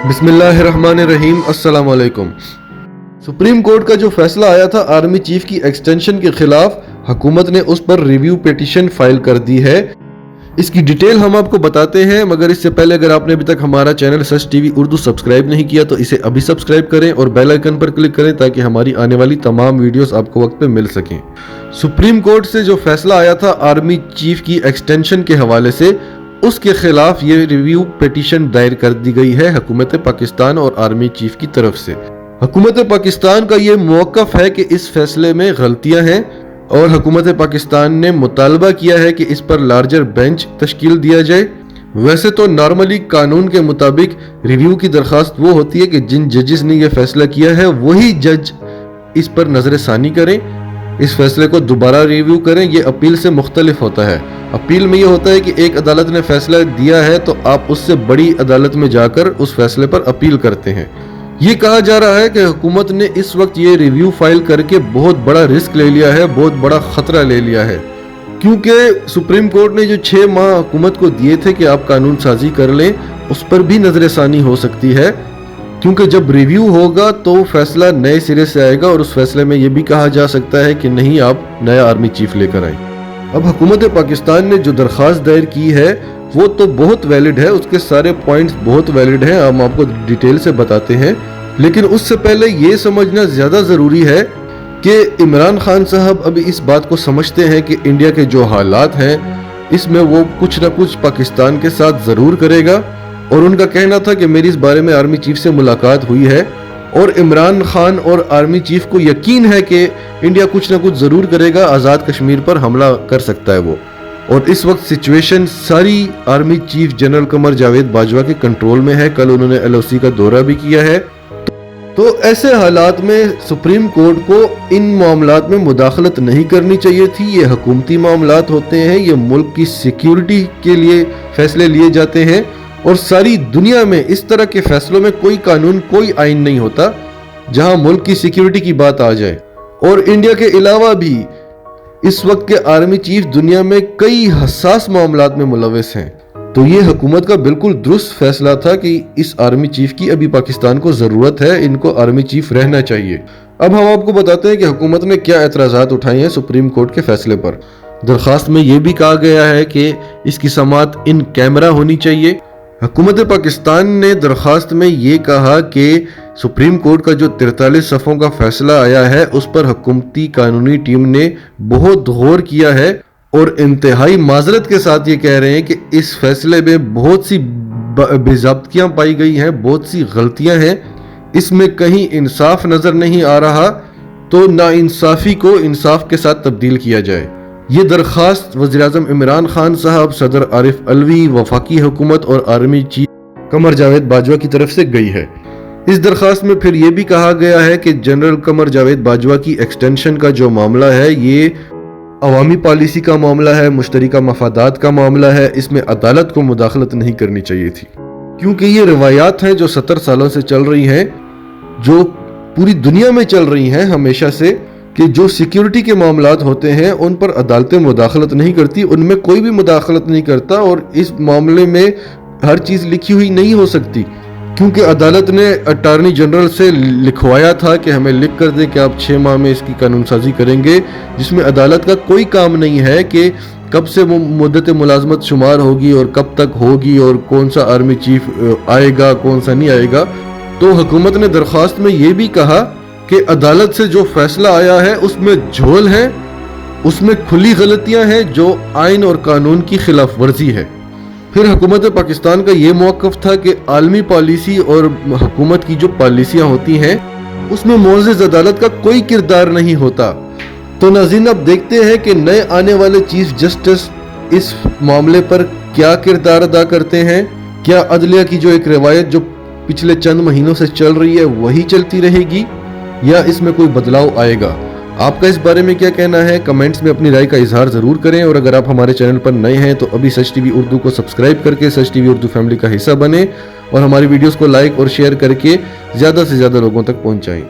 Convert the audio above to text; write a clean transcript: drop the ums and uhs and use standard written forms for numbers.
बिस्मिल्लाहिर्रहमानिर्रहीम, अस्सलाम वालेकुम। सुप्रीम कोर्ट का जो फैसला आया था आर्मी चीफ की एक्सटेंशन के खिलाफ, हुकूमत ने उस पर रिव्यू पिटीशन फाइल कर दी है। इसकी डिटेल हम आपको बताते हैं, मगर इससे पहले अगर आपने अभी तक हमारा चैनल सच टीवी उर्दू सब्सक्राइब नहीं किया तो इसे अभी सब्सक्राइब करें और बेल आइकन पर क्लिक करें ताकि हमारी आने वाली तमाम वीडियोस आपको वक्त पे मिल सकें। सुप्रीम कोर्ट से जो फैसला आया था आर्मी चीफ की एक्सटेंशन के हवाले से, उसके खिलाफ ये रिव्यू पिटीशन दायर कर दी गई है हुकूमत पाकिस्तान और आर्मी चीफ की तरफ से। हुकूमत पाकिस्तान का ये मौक़िफ़ है कि इस फैसले में गलतियां हैं और हुकूमत पाकिस्तान ने मुतालबा किया है कि इस पर लार्जर बेंच तश्कील दिया जाए। वैसे तो नॉर्मली कानून के मुताबिक रिव्यू की दरख्वास्त वो होती है कि जिन जजेस ने यह फैसला किया है वही जज इस पर नजर सानी करें, इस फैसले को दोबारा रिव्यू करें। ये अपील से मुख्तलिफ होता है। अपील में ये होता है कि एक अदालत ने फैसला दिया है तो आप उससे बड़ी अदालत में जाकर उस फैसले पर अपील करते हैं। ये कहा जा रहा है कि हुकूमत ने इस वक्त ये रिव्यू फाइल करके बहुत बड़ा रिस्क ले लिया है, बहुत बड़ा खतरा ले लिया है, क्योंकि सुप्रीम कोर्ट ने जो 6 माह हुकूमत को दिए थे कि आप कानून साजी कर लें, उस पर भी नजरसानी हो सकती है। क्योंकि जब रिव्यू होगा तो फैसला नए सिरे से आएगा और उस फैसले में यह भी कहा जा सकता है कि नहीं, आप नया आर्मी चीफ लेकर आए। अब हुकूमत पाकिस्तान ने जो दरख्वास्त दायर की है वो तो बहुत वैलिड है, उसके सारे पॉइंट्स बहुत वैलिड हैं, हम आपको डिटेल से बताते हैं। लेकिन उससे पहले ये समझना ज़्यादा ज़रूरी है कि इमरान खान साहब अभी इस बात को समझते हैं कि इंडिया के जो हालात हैं इसमें वो कुछ ना कुछ पाकिस्तान के साथ ज़रूर करेगा। और उनका कहना था कि मेरी इस बारे में आर्मी चीफ से मुलाकात हुई है और इमरान खान और आर्मी चीफ को यकीन है कि इंडिया कुछ ना कुछ ज़रूर करेगा, आज़ाद कश्मीर पर हमला कर सकता है वो। और इस वक्त सिचुएशन सारी army chief general Qamar Javed Bajwa के कंट्रोल में है। कल उन्होंने LOC का दौरा भी किया है। तो ऐसे हालात में सुप्रीम कोर्ट को इन मामलात में मुदाखलत नहीं करनी चाहिए थी। ये हुकूमती मामलात होते हैं, ये मुल्क की सिक्योरिटी के लिए फैसले लिए जाते हैं और सारी दुनिया में इस तरह के फैसलों में कोई कानून, कोई आइन नहीं होता जहां मुल्क की सिक्योरिटी की बात आ जाए। और इंडिया के अलावा भी इस वक्त के आर्मी चीफ दुनिया में कई हसास मामलात में मुलविस हैं। तो ये हुकूमत का बिल्कुल दुरुस्त फैसला था कि इस आर्मी चीफ की अभी पाकिस्तान को ज़रूरत है, इनको आर्मी चीफ रहना चाहिए। अब हम आपको बताते हैं कि हुकूमत ने क्या एतराज़ात उठाए हैं सुप्रीम कोर्ट के फैसले पर। दरख्वास्त में यह भी कहा गया है कि इसकी समाअत इन कैमरा होनी चाहिए। हुकूमत पाकिस्तान ने दरख्वास्त में ये कहा कि सुप्रीम कोर्ट का जो 43 सफ़ों का फैसला आया है उस पर हुकूमती कानूनी टीम ने बहुत गौर किया है और इंतहाई माजरत के साथ ये कह रहे हैं कि इस फैसले में बहुत सी बेज़ाब्तियाँ पाई गई हैं, बहुत सी गलतियाँ हैं, इसमें कहीं इंसाफ नज़र नहीं आ रहा। तो नाइंसाफ़ी को इंसाफ के साथ तब्दील किया जाए। ये दरख्वास्त वज़ीर-ए-आज़म इमरान खान साहब, सदर आरिफ अलवी, वफाकी हुकूमत और आर्मी चीफ कमर जावेद बाजवा की तरफ से गई है। इस दरख्वास्त में फिर यह भी कहा गया है कि जनरल कमर जावेद बाजवा की एक्सटेंशन का जो मामला है ये अवामी पॉलिसी का मामला है, मुश्तरका मफादात का मामला है, इसमें अदालत को मुदाखलत नहीं करनी चाहिए थी। क्योंकि ये रवायात हैं जो 70 सालों से चल रही हैं, जो पूरी दुनिया में चल रही हैं हमेशा से, कि जो सिक्योरिटी के मामलात होते हैं उन पर अदालतें मुदाखलत नहीं करती, उनमें कोई भी मुदाखलत नहीं करता। और इस मामले में हर चीज़ लिखी हुई नहीं हो सकती, क्योंकि अदालत ने अटॉर्नी जनरल से लिखवाया था कि हमें लिख कर दें कि आप 6 माह में इसकी कानून साजी करेंगे, जिसमें अदालत का कोई काम नहीं है कि कब से मुद्दत मुलाजमत शुमार होगी और कब तक होगी और कौन सा आर्मी चीफ आएगा, कौन सा नहीं आएगा। तो हुकूमत ने दरख्वास्त में ये भी कहा कि अदालत से जो फैसला आया है उसमें झोल है, उसमें खुली गलतियां हैं जो आइन और कानून की खिलाफ वर्जी है। फिर हुकूमत पाकिस्तान का ये मौक़िफ़ था कि आलमी पॉलिसी और हुकूमत की जो पॉलिसियाँ होती हैं उसमें मोअज़्ज़ज़ अदालत का कोई किरदार नहीं होता। तो नाज़रीन, अब देखते हैं कि नए आने वाले चीफ जस्टिस इस मामले पर क्या किरदार अदा करते हैं। क्या अदलिया की जो एक रवायत जो पिछले चंद महीनों से चल रही है वही चलती रहेगी या इसमें कोई बदलाव आएगा? आपका इस बारे में क्या कहना है? कमेंट्स में अपनी राय का इजहार ज़रूर करें। और अगर आप हमारे चैनल पर नए हैं तो अभी सच टीवी उर्दू को सब्सक्राइब करके सच टीवी उर्दू फैमिली का हिस्सा बने और हमारी वीडियोस को लाइक और शेयर करके ज़्यादा से ज़्यादा लोगों तक पहुंचाएं।